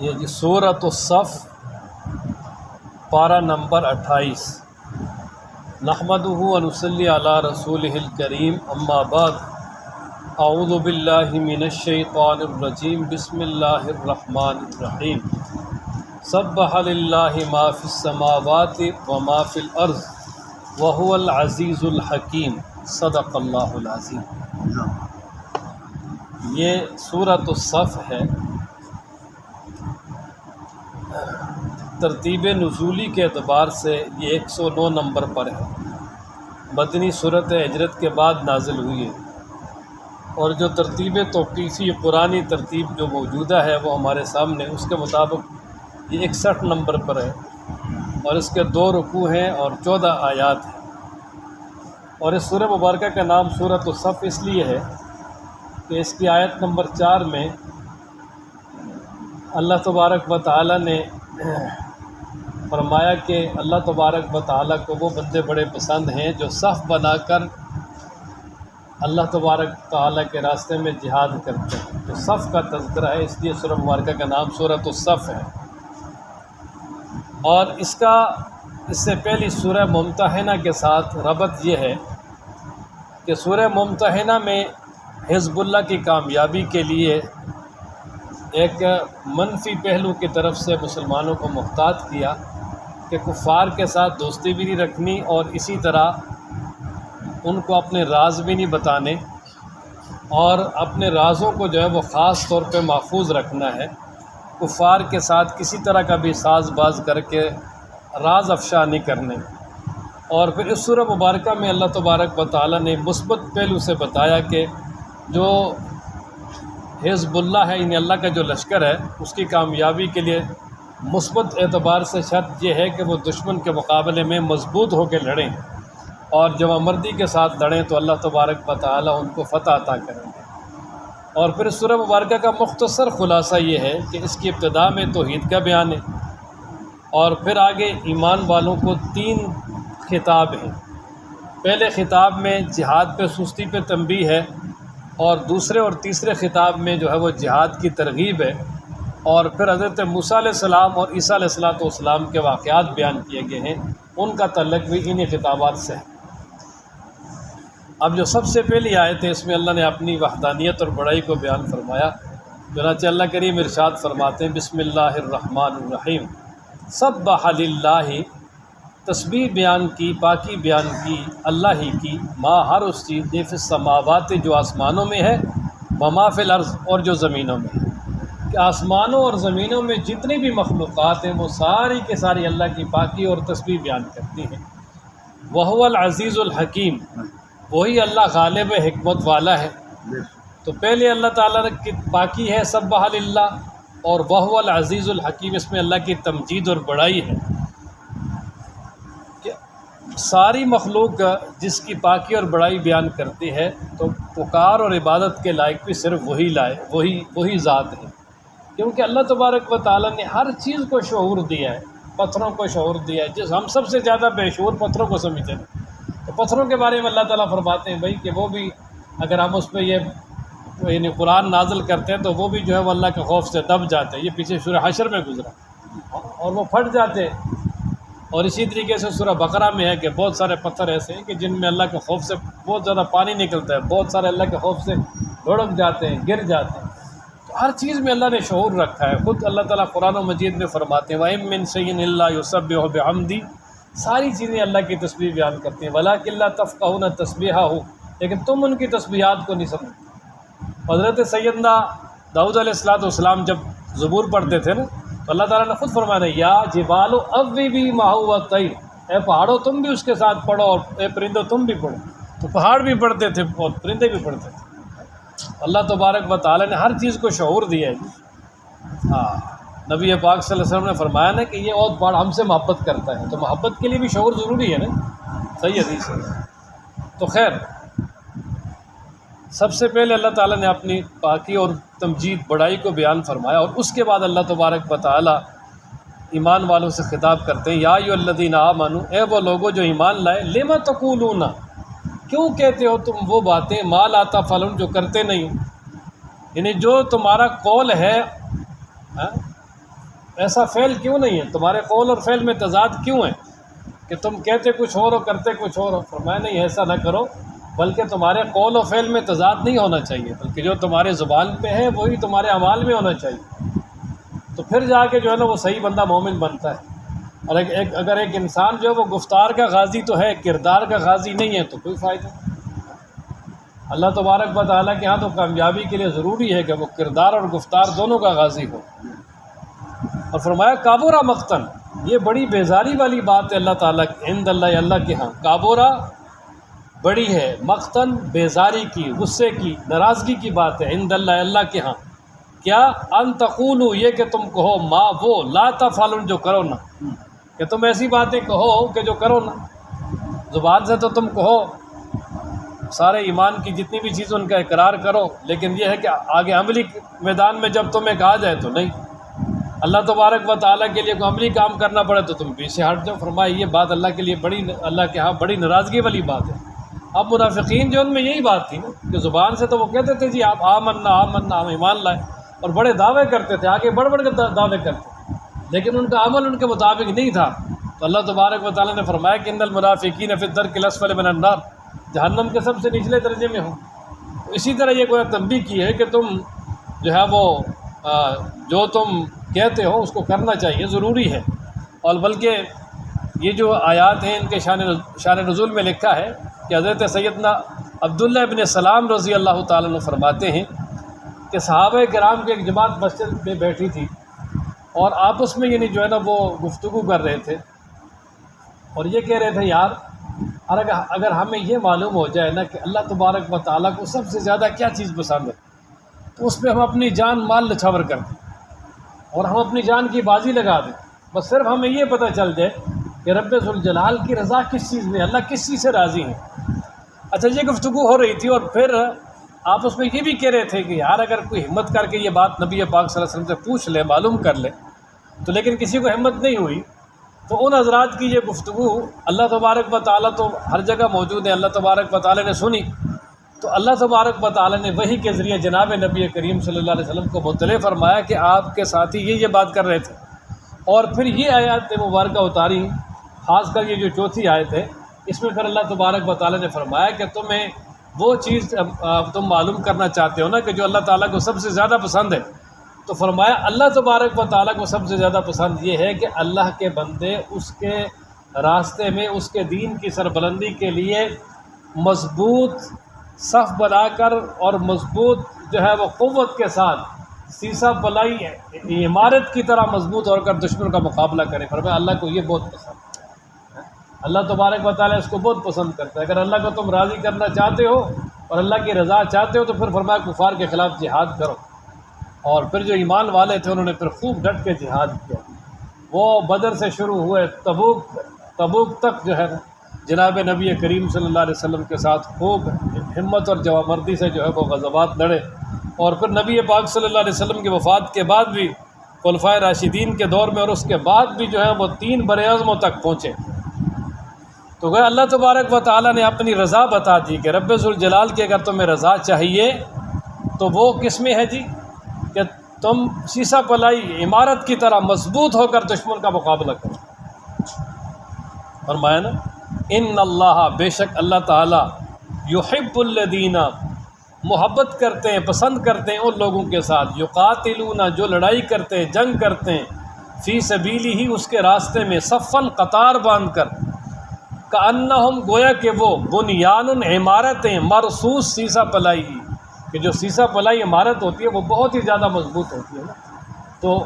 یہ جی سورۃ الصف پارہ نمبر 28۔ نحمدہ و نصلی علی رسولہ الکریم، اما بعد، اعوذ باللہ من الشیطان الرجیم، بسم اللہ الرحمن الرحیم۔ سبح للہ ما فی السماوات و ما فی الارض وہو العزیز الحکیم، صدق اللہ العظیم۔ یہ سورۃ الصف ہے۔ ترتیب نزولی کے اعتبار سے یہ 109 نمبر پر ہے۔ مدنی صورت ہجرت کے بعد نازل ہوئی ہے، اور جو ترتیب توقیفی قرآنی ترتیب جو موجودہ ہے وہ ہمارے سامنے، اس کے مطابق یہ 61 نمبر پر ہے، اور اس کے 2 رکوع ہیں اور 14 آیات ہیں۔ اور اس سورہ مبارکہ کا نام سورۃ الصف اس لیے ہے کہ اس کی آیت نمبر 4 میں اللہ تبارک و تعالی نے فرمایا کہ اللہ تبارک و تعالیٰ کو وہ بندے بڑے پسند ہیں جو صف بنا کر اللہ تبارک تعالیٰ کے راستے میں جہاد کرتے ہیں۔ تو صف کا تذکرہ ہے، اس لیے سورہ مبارکہ کا نام سورۃ الصف ہے۔ اور اس سے پہلی سورہ ممتحنہ کے ساتھ ربط یہ ہے کہ سورہ ممتحنہ میں حزب اللہ کی کامیابی کے لیے ایک منفی پہلو کی طرف سے مسلمانوں کو محتاط کیا کہ کفار کے ساتھ دوستی بھی نہیں رکھنی، اور اسی طرح ان کو اپنے راز بھی نہیں بتانے، اور اپنے رازوں کو جو ہے وہ خاص طور پہ محفوظ رکھنا ہے۔ کفار کے ساتھ کسی طرح کا بھی ساز باز کر کے راز افشا نہیں کرنے۔ اور پھر اس سورہ مبارکہ میں اللہ تبارک و تعالیٰ نے مثبت پہلو سے بتایا کہ جو حزب اللہ ہے، یعنی اللہ کا جو لشکر ہے، اس کی کامیابی کے لیے مثبت اعتبار سے شرط یہ ہے کہ وہ دشمن کے مقابلے میں مضبوط ہو کے لڑیں، اور جوان مردی کے ساتھ لڑیں تو اللہ تبارک و تعالیٰ ان کو فتح عطا کریں گے۔ اور پھر سورہ مبارکہ کا مختصر خلاصہ یہ ہے کہ اس کی ابتدا میں توحید کا بیان ہے، اور پھر آگے ایمان والوں کو 3 خطاب ہیں۔ پہلے خطاب میں جہاد پہ سستی پہ تنبیہ ہے، اور دوسرے اور تیسرے خطاب میں جو ہے وہ جہاد کی ترغیب ہے، اور پھر حضرت موسیٰ علیہ السلام اور عیسیٰ علیہ السلام کے واقعات بیان کیے گئے ہیں، ان کا تعلق بھی انہی خطابات سے ہے۔ اب جو سب سے پہلی آیت ہے، اس میں اللہ نے اپنی وحدانیت اور بڑائی کو بیان فرمایا۔ چنانچہ اللہ کریم ارشاد فرماتے ہیں، بسم اللہ الرحمن الرحیم۔ سبح للہ، تسبیح بیان کی، پاکی بیان کی اللہ ہی کی، ما ہر اس چیز، فی السماوات جو آسمانوں میں ہے، وما فی الارض اور جو زمینوں میں ہے، کہ آسمانوں اور زمینوں میں جتنی بھی مخلوقات ہیں وہ ساری کے ساری اللہ کی پاکی اور تسبیح بیان کرتی ہیں۔ وہو العزیز الحکیم، وہی اللہ غالب حکمت والا ہے۔ تو پہلے اللہ تعالیٰ کی پاکی ہے، سبح للہ، اور وہو العزیز الحکیم، اس میں اللہ کی تمجید اور بڑائی ہے کہ ساری مخلوق جس کی پاکی اور بڑائی بیان کرتی ہے، تو پکار اور عبادت کے لائق بھی صرف وہی ذات ہے، کیونکہ اللہ تبارک و تعالیٰ نے ہر چیز کو شعور دیا ہے۔ پتھروں کو شعور دیا ہے، جس ہم سب سے زیادہ بے شعور پتھروں کو سمجھتے ہیں، تو پتھروں کے بارے میں اللہ تعالیٰ فرماتے ہیں بھائی کہ وہ بھی اگر ہم اس پہ یعنی قرآن نازل کرتے ہیں تو وہ بھی جو ہے وہ اللہ کے خوف سے دب جاتے ہیں۔ یہ پیچھے سورہ حشر میں گزرا، اور وہ پھٹ جاتے ہیں۔ اور اسی طریقے سے سورہ بقرہ میں ہے کہ بہت سارے پتھر ایسے ہیں کہ جن میں اللہ کے خوف سے بہت زیادہ پانی نکلتا ہے، بہت سارے اللہ کے خوف سے لڑک جاتے ہیں، گر جاتے ہیں۔ تو ہر چیز میں اللہ نے شعور رکھا ہے۔ خود اللہ تعالیٰ قرآن و مجید میں فرماتے ہیں، وَإِن مِّن شَيْءٍ إِلَّا يُسَبِّحُ بِحَمْدِهِ، ساری چیزیں اللہ کی تسبیح بیان کرتی ہیں، وَلَٰكِن لَّا تَفْقَهُونَ تَسْبِيحَهُ، لیکن تم ان کی تسبیحات کو نہیں سمجھتے۔ حضرت سیدنا داؤد علیہ السلام جب زبور پڑھتے تھے نا، تو اللہ تعالیٰ نے خود فرمایا، یا جبال اوبی مَعَهُ وَالطَّيْرُ، اے پہاڑوں تم بھی اس کے ساتھ پڑھو، اور اے پرندوں تم بھی پڑھو۔ تو پہاڑ بھی پڑھتے تھے اور پرندے بھی پڑھتے تھے۔ اللہ تبارک و تعالیٰ نے ہر چیز کو شعور دیا ہے جی۔ ہاں، نبی پاک صلی اللہ علیہ وسلم نے فرمایا نا کہ یہ اور پہاڑ ہم سے محبت کرتا ہے، تو محبت کے لیے بھی شعور ضروری ہے نا، صحیح حدیث ہے۔ تو خیر، سب سے پہلے اللہ تعالیٰ نے اپنی پاکی اور تمجید بڑائی کو بیان فرمایا، اور اس کے بعد اللہ تبارک و تعالیٰ ایمان والوں سے خطاب کرتے ہیں، یا ایھا الذین آمنوا، اے وہ لوگوں جو ایمان لائے، لم تقولون، کیوں کہتے ہو تم وہ باتیں، ما لا تفعلون، جو کرتے نہیں، یعنی جو تمہارا قول ہے ایسا فعل کیوں نہیں ہے؟ تمہارے قول اور فعل میں تضاد کیوں ہے کہ تم کہتے کچھ اور ہو کرتے کچھ اور ہو؟ فرمایا نہیں، ایسا نہ کرو، بلکہ تمہارے قول و فعل میں تضاد نہیں ہونا چاہیے، بلکہ جو تمہارے زبان پہ ہے وہی تمہارے اعمال میں ہونا چاہیے، تو پھر جا کے جو ہے نا وہ صحیح بندہ مومن بنتا ہے۔ اور اگر ایک انسان جو ہے وہ گفتار کا غازی تو ہے، کردار کا غازی نہیں ہے، تو کوئی فائدہ نہیں۔ اللہ تبارک و تعالیٰ کے ہاں تو کامیابی کے لیے ضروری ہے کہ وہ کردار اور گفتار دونوں کا غازی ہو۔ اور فرمایا کابورا مقتن، یہ بڑی بیزاری والی بات ہے اللہ تعالیٰ عند اللہ، اللہ کے ہاں کابورا بڑی ہے، مقتن بیزاری کی، غصے کی، ناراضگی کی بات ہے، عند اللہ، اللہ کے ہاں، کیا ان تقولوا، یہ کہ تم کہو، ما وہ، لا تفعلون، جو کرو نہ، کہ تم ایسی باتیں کہو کہ جو کرو نہ۔ زبان سے تو تم کہو سارے ایمان کی جتنی بھی چیزیں ان کا اقرار کرو، لیکن یہ ہے کہ آگے عملی میدان میں جب تمہیں کہا جائے تو نہیں، اللہ تبارک و تعالیٰ کے لیے کوئی عملی کام کرنا پڑے تو تم پیچھے ہٹ جاؤ۔ فرمایا یہ بات اللہ کے لیے اللہ کے ہاں بڑی ناراضگی والی بات ہے۔ اب منافقین جو ان میں یہی بات تھی نا کہ زبان سے تو وہ کہتے تھے جی آپ آمنا آمنا، ہم ایمان لائے، اور بڑے دعوے کرتے تھے، آگے بڑھ بڑھ کے دعوے کرتے، لیکن ان کا عمل ان کے مطابق نہیں تھا۔ تو اللہ تبارک و تعالیٰ نے فرمایا کہ ان المنافقین فی الدرک الاسفل من النار، جہنم کے سب سے نچلے درجے میں ہوں۔ اسی طرح یہ کوئی تنبیہ کی ہے کہ تم جو ہے وہ جو تم کہتے ہو اس کو کرنا چاہیے، ضروری ہے۔ اور بلکہ یہ جو آیات ہیں ان کے شان نزول میں لکھا ہے کہ حضرت سیدنا عبداللہ ابن سلام رضی اللہ تعالیٰ عنہ فرماتے ہیں کہ صحابہ کرام کی ایک جماعت مسجد میں بیٹھی تھی، اور آپس میں یعنی جو ہے نا وہ گفتگو کر رہے تھے، اور یہ کہہ رہے تھے یار اگر ہمیں یہ معلوم ہو جائے نا کہ اللہ تبارک و تعالیٰ کو سب سے زیادہ کیا چیز پسند ہے، تو اس پہ ہم اپنی جان مال نچھاور کر دیں اور ہم اپنی جان کی بازی لگا دیں، بس صرف ہمیں یہ پتہ چل جائے کہ رب ذوالجلال کی رضا کس چیز میں، اللہ کس چیز سے راضی ہیں۔ اچھا یہ گفتگو ہو رہی تھی، اور پھر آپس میں یہ بھی کہہ رہے تھے کہ یار اگر کوئی ہمت کر کے یہ بات نبی پاک صلی اللہ علیہ وسلم سے پوچھ لے، معلوم کر لے، تو لیکن کسی کو ہمت نہیں ہوئی۔ تو ان حضرات کی یہ گفتگو اللہ تبارک و تعالیٰ تو ہر جگہ موجود ہے، اللہ تبارک و تعالیٰ نے سنی، تو اللہ تبارک و تعالیٰ نے وحی کے ذریعے جناب نبی کریم صلی اللہ علیہ وسلم کو مطلع فرمایا کہ آپ کے ساتھی یہ بات کر رہے تھے، اور پھر یہ آیات مبارکہ اتاری، خاص کر یہ جو چوتھی آیت ہے، اس میں پھر اللہ تبارک و تعالیٰ نے فرمایا کہ تمہیں وہ چیز تم معلوم کرنا چاہتے ہو نا کہ جو اللہ تعالیٰ کو سب سے زیادہ پسند ہے، تو فرمایا اللہ تبارک و تعالیٰ کو سب سے زیادہ پسند یہ ہے کہ اللہ کے بندے اس کے راستے میں اس کے دین کی سربلندی کے لیے مضبوط صف بنا کر اور مضبوط جو ہے وہ قوت کے ساتھ سیسا پلائی عمارت کی طرح مضبوط ہو کر دشمن کا مقابلہ کریں۔ فرمایا اللہ کو یہ بہت پسند ہے، اللہ تبارک و تعالیٰ اس کو بہت پسند کرتا ہے۔ اگر اللہ کو تم راضی کرنا چاہتے ہو اور اللہ کی رضا چاہتے ہو تو پھر فرمایا کفار کے خلاف جہاد کرو۔ اور پھر جو ایمان والے تھے انہوں نے پھر خوب ڈٹ کے جہاد کیا، وہ بدر سے شروع ہوئے تبوک تک جو ہے جناب نبی کریم صلی اللہ علیہ وسلم کے ساتھ خوب ہمت اور جوامردی سے جو ہے وہ غزوات لڑے، اور پھر نبی پاک صلی اللہ علیہ وسلم کی وفات کے بعد بھی خلفائے راشدین کے دور میں اور اس کے بعد بھی جو ہے وہ 3 براعظموں تک پہنچے۔ تو گویا اللہ تبارک و تعالیٰ نے اپنی رضا بتا دی کہ رب ذوالجلال کی اگر تمہیں رضا چاہیے تو وہ کس میں ہے جی کہ تم سیسا پلائی عمارت کی طرح مضبوط ہو کر دشمن کا مقابلہ کرو۔ فرمایا نا ان اللہ، بے شک اللہ تعالیٰ، یحب الذین، محبت کرتے ہیں، پسند کرتے ہیں ان لوگوں کے ساتھ، یقاتلون، جو لڑائی کرتے ہیں، جنگ کرتے ہیں، فی سبیلہ، ہی اس کے راستے میں، صفاً، قطار باندھ کر، کأنہم، گویا کہ وہ، بنیان، عمارتیں، مرصوص، سیسا پلائی، کہ جو سیسا پلائی عمارت ہوتی ہے وہ بہت ہی زیادہ مضبوط ہوتی ہے نا، تو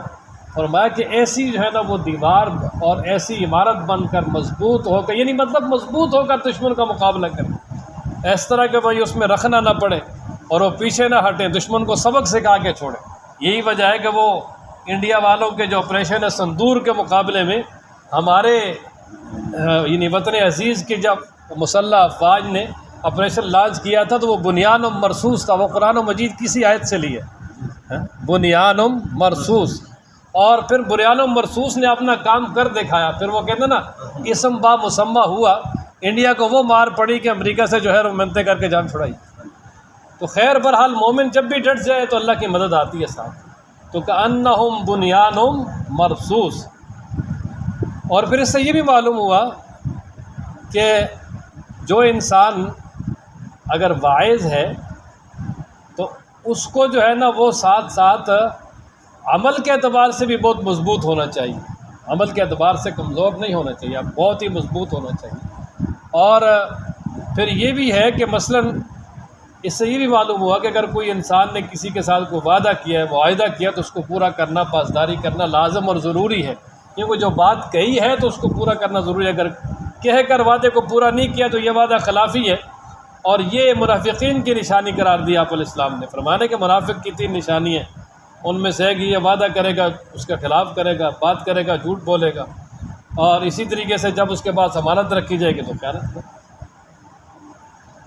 فرمایا کہ ایسی جو ہے نا وہ دیوار اور ایسی عمارت بن کر مضبوط ہو کر، یعنی مطلب مضبوط ہو کر دشمن کا مقابلہ کریں، اس طرح کہ بھائی اس میں رکھنا نہ پڑے اور وہ پیچھے نہ ہٹیں، دشمن کو سبق سکھا کے چھوڑیں۔ یہی وجہ ہے کہ وہ انڈیا والوں کے جو آپریشن سندور کے مقابلے میں ہمارے یعنی وطن عزیز کی جب مسلح افواج نے آپریشن لانچ کیا تھا تو وہ بنیان مرصوص تھا، وہ قرآن مجید کسی آیت سے لی ہے، بنیان مرصوص، اور پھر بنیان مرصوص نے اپنا کام کر دکھایا۔ پھر وہ کہتے ہیں نا اسم با مسمہ ہوا، انڈیا کو وہ مار پڑی کہ امریکہ سے جو ہے وہ منتیں کر کے جان چھڑائی۔ تو خیر بہرحال مومن جب بھی ڈٹ جائے تو اللہ کی مدد آتی ہے ساتھ۔ تو کأنہم بنیان مرصوص۔ اور پھر اس سے یہ بھی معلوم ہوا کہ جو انسان اگر واعظ ہے تو اس کو جو ہے نا وہ ساتھ ساتھ عمل کے اعتبار سے بھی بہت مضبوط ہونا چاہیے، عمل کے اعتبار سے کمزور نہیں ہونا چاہیے، بہت ہی مضبوط ہونا چاہیے۔ اور پھر یہ بھی ہے کہ مثلاً اس سے یہ بھی معلوم ہوا کہ اگر کوئی انسان نے کسی کے ساتھ کوئی وعدہ کیا ہے، معاہدہ کیا، تو اس کو پورا کرنا، پاسداری کرنا لازم اور ضروری ہے، کیونکہ جو بات کہی ہے تو اس کو پورا کرنا ضروری ہے۔ اگر کہہ کر وعدے کو پورا نہیں کیا تو یہ وعدہ خلافی ہے، اور یہ منافقین کی نشانی قرار دی آپ علیہ السلام نے۔ فرمانے کہ منافق کی 3 نشانی ہیں، ان میں سے ہے کہ یہ وعدہ کرے گا اس کا خلاف کرے گا، بات کرے گا جھوٹ بولے گا، اور اسی طریقے سے جب اس کے پاس امانت رکھی جائے گی تو خیانت کرے۔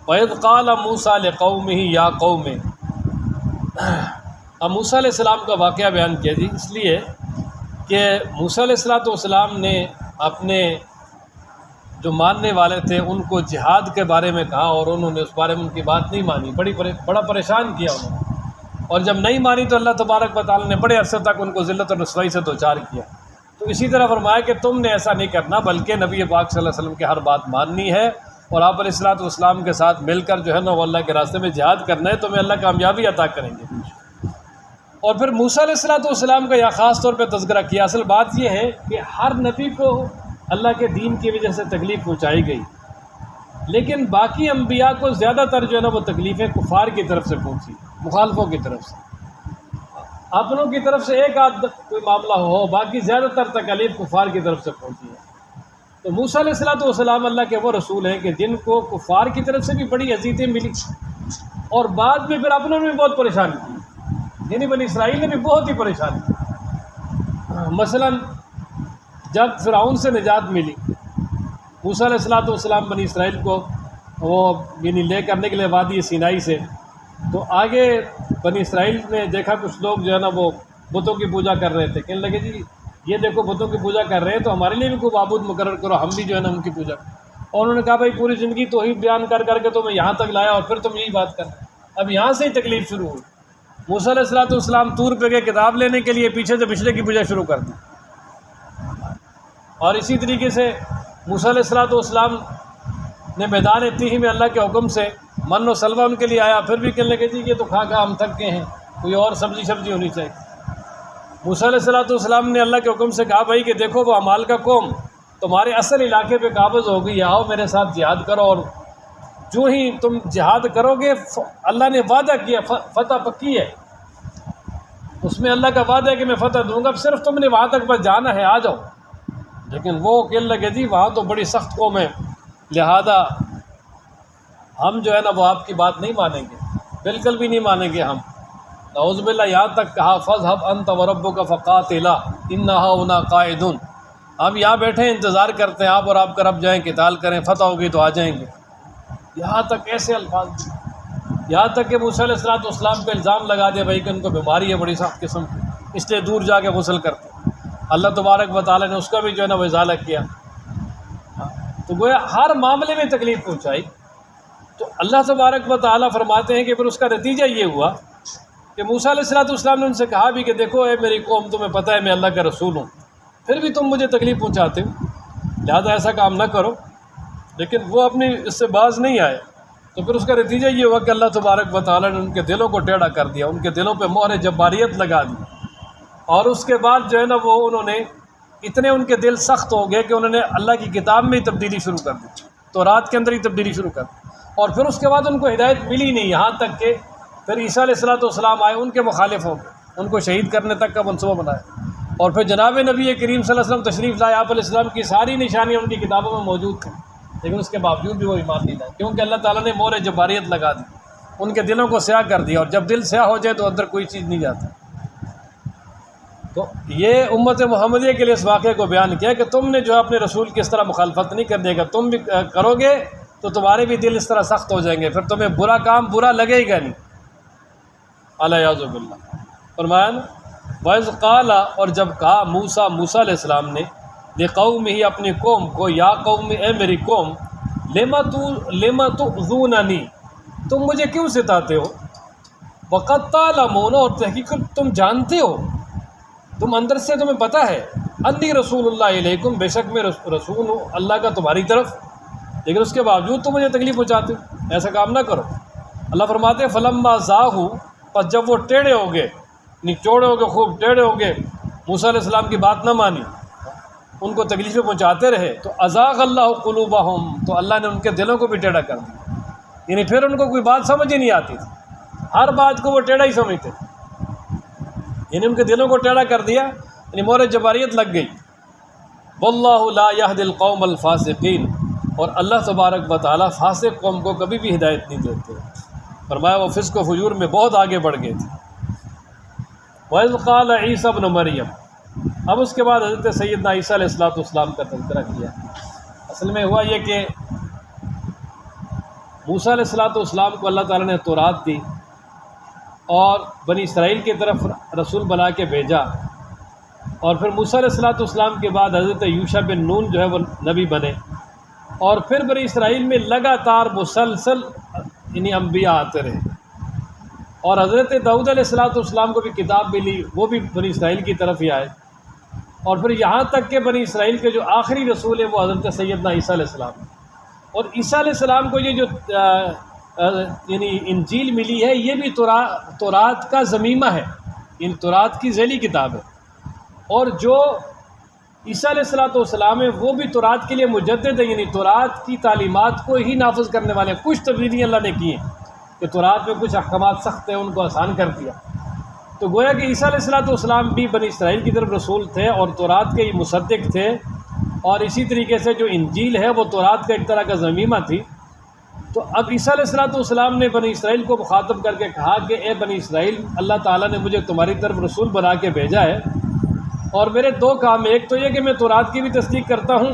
وَإِذْ قَالَ مُوسَىٰ لِقَوْمِهِ يَا قَوْمِ، اب موسیٰ علیہ السلام کا واقعہ بیان کیا جی، اس لیے کہ موسیٰ علیہ السلام نے اپنے جو ماننے والے تھے ان کو جہاد کے بارے میں کہا، اور انہوں نے اس بارے میں ان کی بات نہیں مانی، بڑا پریشان کیا انہوں نے، اور جب نہیں مانی تو اللہ تبارک و تعالیٰ نے بڑے عرصے تک ان کو ذلت اور رسوائی سے دوچار کیا۔ تو اسی طرح فرمایا کہ تم نے ایسا نہیں کرنا، بلکہ نبی پاک صلی اللہ علیہ وسلم کی ہر بات ماننی ہے، اور آپ علیہ السلام کے ساتھ مل کر جو ہے نا وہ اللہ کے راستے میں جہاد کرنا ہے، تمہیں اللہ کامیابی عطا کریں گے۔ اور پھر موسیٰ علیہ السلام کا یا خاص طور پہ تذکرہ کیا۔ اصل بات یہ ہے کہ ہر نبی کو اللہ کے دین کی وجہ سے تکلیف پہنچائی گئی، لیکن باقی انبیاء کو زیادہ تر جو ہے نا وہ تکلیفیں کفار کی طرف سے پہنچی، مخالفوں کی طرف سے۔ اپنوں کی طرف سے ایک آدھ کوئی معاملہ ہو، باقی زیادہ تر تکلیف کفار کی طرف سے پہنچی ہے۔ تو موسیٰ علیہ السلام اللہ کے وہ رسول ہیں کہ جن کو کفار کی طرف سے بھی بڑی اذیتیں ملی، اور بعد میں پھر اپنوں نے بھی بہت پریشان کی، یعنی بنی اسرائیل نے بھی بہت ہی پریشان کی۔ مثلاً جب فرعون سے نجات ملی، موسیٰ علیہ السلام بنی اسرائیل کو وہ یعنی لے کرنے کے لیے وادی سینائی سے، تو آگے بنی اسرائیل نے دیکھا کچھ لوگ جو ہے نا وہ بتوں کی پوجا کر رہے تھے، کہنے لگے جی یہ دیکھو بتوں کی پوجا کر رہے ہیں تو ہمارے لیے بھی کوئی معبود مقرر کرو، ہم بھی جو ہے نا ان کی پوجا کریں۔ اور انہوں نے کہا بھائی پوری زندگی توحید بیان کر کر کے تمہیں یہاں تک لایا اور پھر تم یہی بات کر رہے ہیں۔ اب یہاں سے ہی تکلیف شروع ہوئی۔ موسیٰ علیہ السلام طور پہ گئے کتاب لینے کے لیے، پیچھے سے بچھڑے کی پوجا شروع کر دی۔ اور اسی طریقے سے موسیٰ علیہ السلام نے میدان تیہ میں اللہ کے حکم سے من و سلوہ ان کے لیے آیا، پھر بھی کہنے لگے جی یہ تو کھا ہم تھک گئے ہیں، کوئی اور سبزی ہونی چاہیے۔ موسیٰ علیہ السلام نے اللہ کے حکم سے کہا بھائی کہ دیکھو وہ عمال کا قوم تمہارے اصل علاقے پہ قابض ہو گئی، آؤ میرے ساتھ جہاد کرو، اور جو ہی تم جہاد کرو گے اللہ نے وعدہ کیا فتح پکی ہے، اس میں اللہ کا وعدہ ہے کہ میں فتح دوں گا، صرف تم نے وہاں تک بس جانا ہے، آ جاؤ۔ لیکن وہ کہنے لگے جی وہاں تو بڑی سخت قوم ہے، لہذا ہم جو ہے نا وہ آپ کی بات نہیں مانیں گے، بالکل بھی نہیں مانیں گے ہم۔ نعوذ باللہ، یہاں تک کہا فَاذْهَبْ أَنْتَ وَرَبُّكَ فَقَاتِلَا إِنَّا هَاهُنَا قَاعِدُونَ، ہم یہاں بیٹھے ہیں انتظار کرتے ہیں، آپ اور آپ کا رب جائیں قتال کریں، فتح ہوگی تو آ جائیں گے۔ یہاں تک ایسے الفاظ، یہاں تک کہ موسیٰ علیہ السلام پہ الزام لگا دیا بھائی کہ ان کو بیماری ہے بڑی سخت قسم کی، اس لیے دور جا کے غسل کرتے۔ اللہ تبارک و تعالیٰ نے اس کا بھی جو ہے نا وہ ازالہ کیا۔ تو گویا ہر معاملے میں تکلیف پہنچائی۔ تو اللہ تبارک و تعالیٰ فرماتے ہیں کہ پھر اس کا نتیجہ یہ ہوا کہ موسیٰ علیہ السلام نے ان سے کہا بھی کہ دیکھو اے میری قوم، تمہیں پتہ ہے میں اللہ کا رسول ہوں، پھر بھی تم مجھے تکلیف پہنچاتے ہو، لہذا ایسا کام نہ کرو۔ لیکن وہ اپنی اس سے باز نہیں آئے، تو پھر اس کا نتیجہ یہ ہوا کہ اللہ تبارک و تعالیٰ نے ان کے دلوں کو ٹیڑھا کر دیا، ان کے دلوں پہ مہر جباریت لگا دی، اور اس کے بعد جو ہے نا وہ انہوں نے اتنے ان کے دل سخت ہو گئے کہ انہوں نے اللہ کی کتاب میں ہی تبدیلی شروع کر دی، تو رات کے اندر ہی تبدیلی شروع کر دی، اور پھر اس کے بعد ان کو ہدایت ملی نہیں، یہاں تک کہ پھر عیسیٰ علیہ السلام آئے، ان کے مخالف ہو گئے، ان کو شہید کرنے تک کا منصوبہ بنایا، اور پھر جناب نبی کریم صلی اللہ علیہ وسلم تشریف لائے، آپ علیہ السلام کی ساری نشانیاں ان کی کتابوں میں موجود تھیں، لیکن اس کے باوجود بھی وہ ایمان نہیں لائے، کیونکہ اللہ تعالیٰ نے مہر جباریت لگا دی، ان کے دلوں کو سیاہ کر دیا، اور جب دل سیاہ ہو جائے تو اندر کوئی چیز نہیں جاتی۔ تو یہ امت محمدیہ کے لیے اس واقعے کو بیان کیا کہ تم نے جو ہے اپنے رسول کی اس طرح مخالفت نہیں کرنے کا، تم بھی کرو گے تو تمہارے بھی دل اس طرح سخت ہو جائیں گے، پھر تمہیں برا کام برا لگے گا نہیں۔ الیاذ باللہ۔ فرمایا نا وَإِذْ قَالَ، اور جب کہا موسیٰ علیہ السلام نے لِقَوْمِهِ اپنی قوم کو، یا قوم اے میری قوم، لِمَ تُؤْذُونَنِی تم مجھے کیوں ستاتے ہو، وَقَدْ تَعْلَمُونَ اور تحقیق تم جانتے ہو، تم اندر سے تمہیں پتہ ہے انی رسول اللہ علیکم، بے شک میں رسول ہوں اللہ کا تمہاری طرف، لیکن اس کے باوجود تم مجھے تکلیف پہنچاتے ہو، ایسا کام نہ کرو۔ اللہ فرماتے ہیں فلما زاغوا، پس جب وہ ٹیڑھے ہو گئے، یعنی چوڑے ہو گئے، خوب ٹیڑھے ہو گئے، موسیٰ علیہ السلام کی بات نہ مانی، ان کو تکلیفیں پہنچاتے رہے، تو ازاغ اللہ قلوبہم، تو اللہ نے ان کے دلوں کو بھی ٹیڑھا کر دیا، یعنی پھر ان کو کوئی بات سمجھ ہی نہیں آتی تھی، ہر بات کو وہ ٹیڑھا ہی سمجھتے تھے، یعنی ان کے دلوں کو ٹیڑھا کر دیا، یعنی مہر جباریت لگ گئی۔ واللہ لا یہدی القوم الفاسقین، اور اللہ تبارک و تعالیٰ فاسق قوم کو کبھی بھی ہدایت نہیں دیتے۔ فرمایا وہ فسق و فجور میں بہت آگے بڑھ گئے تھے۔ وَإِذْ قَالَ عِيسَى ابْنُ مَرْيَمَ، اب اس کے بعد حضرت سیدنا عیسیٰ علیہ السلام کا تذکرہ کیا۔ اصل میں ہوا یہ کہ موسیٰ علیہ السلام کو اللہ تعالیٰ نے تورات دی اور بنی اسرائیل کی طرف رسول بنا کے بھیجا، اور پھر موسیٰ علیہ السلام کے بعد حضرت یوشع بن نون جو ہے وہ نبی بنے، اور پھر بنی اسرائیل میں لگاتار مسلسل یعنی انبیاء آتے رہے، اور حضرت داؤد علیہ السلام کو بھی کتاب ملی، وہ بھی بنی اسرائیل کی طرف ہی آئے، اور پھر یہاں تک کہ بنی اسرائیل کے جو آخری رسول ہے وہ حضرت سیدنا عیسیٰ علیہ السلام، اور عیسیٰ علیہ السلام کو یہ جو یعنی انجیل ملی ہے یہ بھی تورات کا ضمیمہ ہے، ان تورات کی ذیلی کتاب ہے، اور جو عیسیٰ علیہ السلام ہے وہ بھی تورات کے لیے مجدد ہے، یعنی تورات کی تعلیمات کو ہی نافذ کرنے والے ہیں۔ کچھ تبدیلیاں اللہ نے کی ہیں کہ تورات میں کچھ احکامات سخت ہیں، ان کو آسان کر دیا، تو گویا کہ عیسیٰ علیہ السلام بھی بنی اسرائیل کی طرف رسول تھے اور تورات کے مصدق تھے، اور اسی طریقے سے جو انجیل ہے وہ تورات کا ایک طرح کا ضمیمہ تھی۔ تو اب عیسیٰ علیہ السلام نے بنی اسرائیل کو مخاطب کر کے کہا کہ اے بنی اسرائیل، اللہ تعالیٰ نے مجھے تمہاری طرف رسول بنا کے بھیجا ہے، اور میرے دو کام ہیں، ایک تو یہ کہ میں تورات کی بھی تصدیق کرتا ہوں،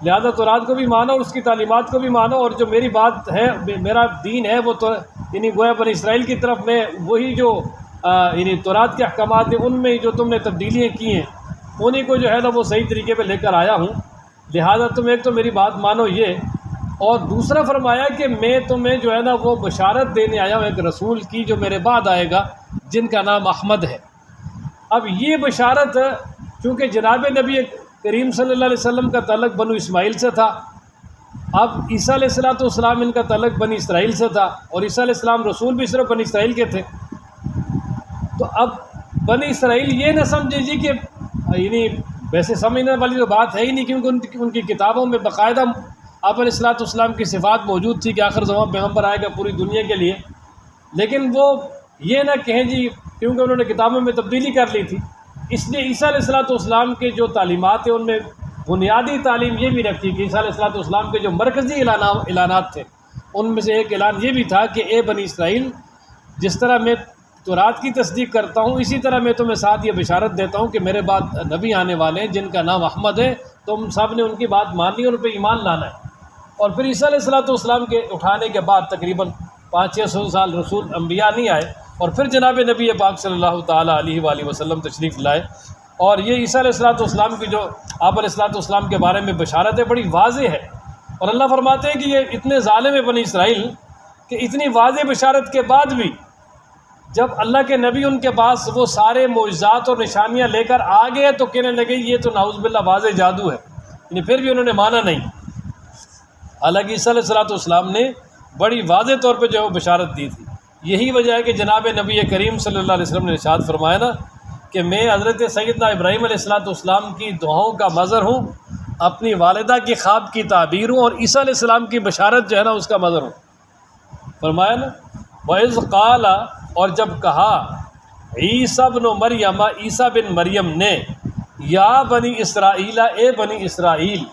لہذا تورات کو بھی مانو اور اس کی تعلیمات کو بھی مانو، اور جو میری بات ہے، میرا دین ہے وہ تو یعنی گویا بنی اسرائیل کی طرف میں وہی جو یعنی تورات کے احکامات ہیں ان میں جو تم نے تبدیلیاں کی ہیں انہیں کو جو ہے نا وہ صحیح طریقے پہ لے کر آیا ہوں، لہذا تم ایک تو میری بات مانو یہ، اور دوسرا فرمایا کہ میں تمہیں جو ہے نا وہ بشارت دینے آیا ہوں ایک رسول کی جو میرے بعد آئے گا، جن کا نام احمد ہے۔ اب یہ بشارت چونکہ جناب نبی کریم صلی اللہ علیہ وسلم کا تعلق بنو اسماعیل سے تھا، اب عیسیٰ علیہ السلام ان کا تعلق بنی اسرائیل سے تھا، اور عیسیٰ علیہ السلام رسول بھی صرف بنی اسرائیل کے تھے، تو اب بنی اسرائیل یہ نہ سمجھے جی کہ یعنی ویسے سمجھنے والی تو بات ہے ہی نہیں، کیونکہ ان کی کتابوں میں باقاعدہ آپ علیہ السلام کی صفات موجود تھی کہ آخر زمان پیغمبر آئے گا پوری دنیا کے لیے، لیکن وہ یہ نہ کہیں جی کیونکہ انہوں نے کتابوں میں تبدیلی کر لی تھی، اس لیے عیسیٰ علیہ السلام کے جو تعلیمات ہیں ان میں بنیادی تعلیم یہ بھی رکھی کہ عیسیٰ علیہ السلام کے جو مرکزی اعلانات تھے ان میں سے ایک اعلان یہ بھی تھا کہ اے بنی اسرائیل، جس طرح میں تورات کی تصدیق کرتا ہوں اسی طرح میں تمہیں ساتھ یہ بشارت دیتا ہوں کہ میرے بعد نبی آنے والے ہیں جن کا نام احمد ہے، تم سب نے ان کی بات ماننی اور ان پہ ایمان لانا ہے۔ اور پھر عیسیٰ علیہ السلام کے اٹھانے کے بعد تقریباً 500-600 سال رسول انبیاء نہیں آئے، اور پھر جناب نبی پاک صلی اللہ تعالیٰ علیہ وآلہ وسلم تشریف لائے، اور یہ عیسیٰ علیہ السلام کی جو آپ علیہ السلام کے بارے میں بشارت ہے بڑی واضح ہے، اور اللہ فرماتے ہیں کہ یہ اتنے ظالم ہے بنی اسرائیل کہ اتنی واضح بشارت کے بعد بھی جب اللہ کے نبی ان کے پاس وہ سارے معجزات اور نشانیاں لے کر آ گئے تو کہنے لگے یہ تو نعوذ باللہ واضح جادو ہے، یعنی پھر بھی انہوں نے مانا نہیں، حالانکہ عیسیٰ علیہ السلام نے بڑی واضح طور پہ جو ہے وہ بشارت دی تھی۔ یہی وجہ ہے کہ جناب نبی کریم صلی اللہ علیہ وسلم نے ارشاد فرمایا نا کہ میں حضرت سیدنا ابراہیم علیہ السلام کی دعاؤں کا مظہر ہوں، اپنی والدہ کی خواب کی تعبیر ہوں، اور عیسیٰ علیہ السلام کی بشارت جو ہے نا اس کا مظہر ہوں۔ فرمایا نا وَإِذْ قَالَ، اور جب کہا عیسیٰ بن مریم، عیسیٰ بن مریم نے، یا بنی اسرائیل، اے بنی اسرائیل،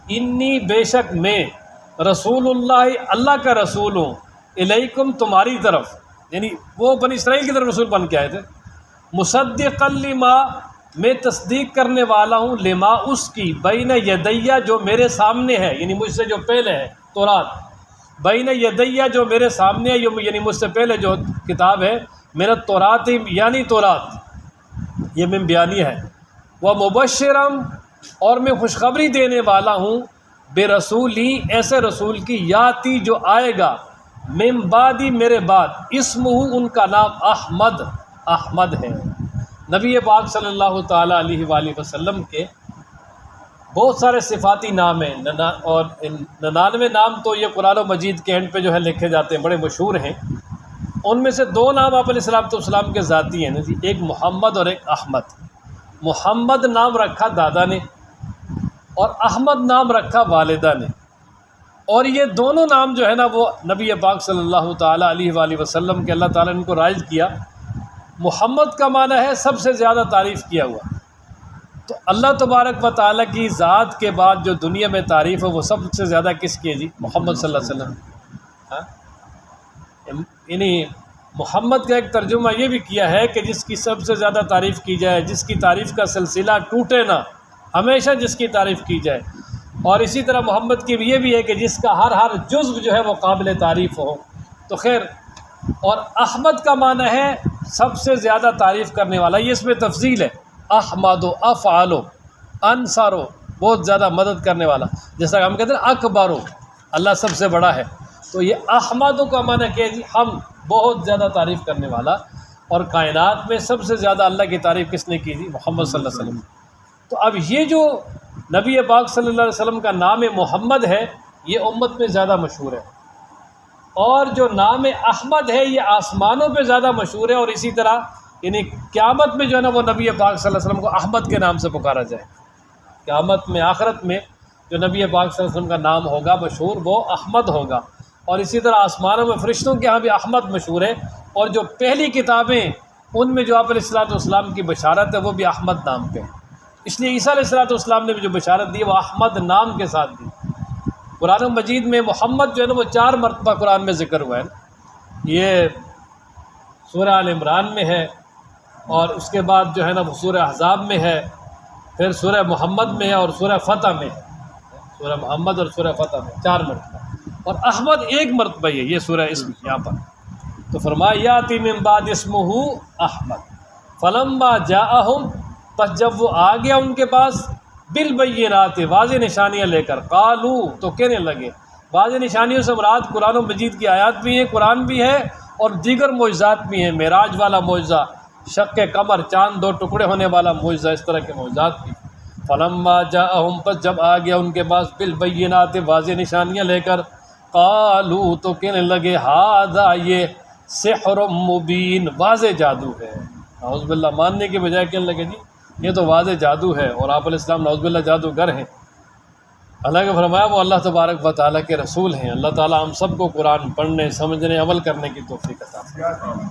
انی بے شک میں رسول اللہ کا رسول ہوں، الیکم تمہاری طرف، یعنی وہ بنی اسرائیل کی طرف رسول بن کے آئے تھے، مصدقا لما، میں تصدیق کرنے والا ہوں، لما اس کی، بین یدیہ جو میرے سامنے ہے، یعنی مجھ سے جو پہلے ہے تورات، بین یدیہ جو میرے سامنے ہے، یعنی مجھ سے پہلے جو کتاب ہے میرا تورات، یعنی تورات یہ من بیانی ہے، وہ مبشرم، اور میں خوشخبری دینے والا ہوں، بے رسولی، ایسے رسول کی، یاتی جو آئے گا، من بعدی میرے بعد، اسمہ ان کا نام احمد ہے، نبی پاک صلی اللہ تعالیٰ علیہ وآلہ وسلم کے بہت سارے صفاتی نام ہیں، اور 99 نام تو یہ قرآن و مجید کے اینڈ پہ جو ہے لکھے جاتے ہیں، بڑے مشہور ہیں۔ ان میں سے 2 نام آپ علیہ السلام کے ذاتی ہیں نا جی، ایک محمد اور ایک احمد۔ محمد نام رکھا دادا نے اور احمد نام رکھا والدہ نے، اور یہ دونوں نام جو ہے نا وہ نبی پاک صلی اللہ تعالیٰ علیہ وآلہ وسلم کے اللہ تعالیٰ نے ان کو رائج کیا۔ محمد کا معنی ہے سب سے زیادہ تعریف کیا ہوا، تو اللہ تبارک و تعالیٰ کی ذات کے بعد جو دنیا میں تعریف ہے وہ سب سے زیادہ کس کی ہے جی؟ محمد صلی اللہ علیہ وسلم۔ یعنی محمد کا ایک ترجمہ یہ بھی کیا ہے کہ جس کی سب سے زیادہ تعریف کی جائے، جس کی تعریف کا سلسلہ ٹوٹے نہ، ہمیشہ جس کی تعریف کی جائے۔ اور اسی طرح محمد کی یہ بھی ہے کہ جس کا ہر جزو جو ہے وہ قابل تعریف ہو۔ تو خیر، اور احمد کا معنی ہے سب سے زیادہ تعریف کرنے والا، یہ اس میں تفصیل ہے۔ احمد و افعالو انصارو، بہت زیادہ مدد کرنے والا، جیسا کہ ہم کہتے ہیں اکبرو، اللہ سب سے بڑا ہے۔ تو یہ احمد کا معنی کہ جی ہم بہت زیادہ تعریف کرنے والا، اور کائنات میں سب سے زیادہ اللہ کی تعریف کس نے کی تھی؟ محمد صلی اللہ علیہ وسلم۔ تو اب یہ جو نبی پاک صلی اللہ علیہ وسلم کا نام محمد ہے یہ امت میں زیادہ مشہور ہے، اور جو نام احمد ہے یہ آسمانوں پہ زیادہ مشہور ہے، اور اسی طرح یعنی قیامت میں جو ہے نا وہ نبی پاک صلی اللہ علیہ وسلم کو احمد کے نام سے پکارا جائے۔ قیامت میں، آخرت میں جو نبی پاک صلی اللہ علیہ وسلم کا نام ہوگا مشہور وہ احمد ہوگا، اور اسی طرح آسمانوں میں فرشتوں کے ہاں بھی احمد مشہور ہے، اور جو پہلی کتابیں ان میں جو آپ علیہ السلام کی بشارت ہے وہ بھی احمد نام پہ، اس لیے عیسیٰ علیہ السلام نے بھی جو بشارت دی وہ احمد نام کے ساتھ دی۔ قرآن مجید میں محمد جو ہے نا وہ 4 مرتبہ قرآن میں ذکر ہوا ہے، یہ سورہ آل عمران میں ہے، اور اس کے بعد جو ہے نا وہ سورہ احزاب میں ہے، پھر سورہ محمد میں ہے، اور سورہ فتح میں ہے۔ سورہ محمد اور سورہ فتح میں 4 مرتبہ، اور احمد 1 مرتبہ ہے، یہ سورہ اسم یہاں پر۔ تو فرمایا یاتی من بعد اسمہ احمد فلما جاءہم، پس جب وہ آ گیا ان کے پاس، بالبینات، واضح نشانیاں لے کر، قالو، تو کہنے لگے، واضح نشانیوں سے مراد قرآن و مجید کی آیات بھی ہیں، قرآن بھی ہے، اور دیگر معجزات بھی ہیں، معراج والا معجزہ، شق قمر، چاند 2 ٹکڑے ہونے والا معجزہ، اس طرح کے معجزات بھی۔ فلما جاءہم، پس جب آ گیا ان کے پاس، بالبینات، واضح نشانیاں لے کر، قالو، تو کہنے لگے، ھذا، یہ سحر مبین، واضح جادو ہے۔ نعوذ باللہ، ماننے کے بجائے کہنے لگے جی یہ تو واضح جادو ہے، اور آپ علیہ السلام نعوذ باللہ جادوگر ہیں۔ حالانکہ فرمایا وہ اللہ تبارک و تعالیٰ کے رسول ہیں۔ اللہ تعالیٰ ہم سب کو قرآن پڑھنے، سمجھنے، عمل کرنے کی توفیق عطا فرمائے۔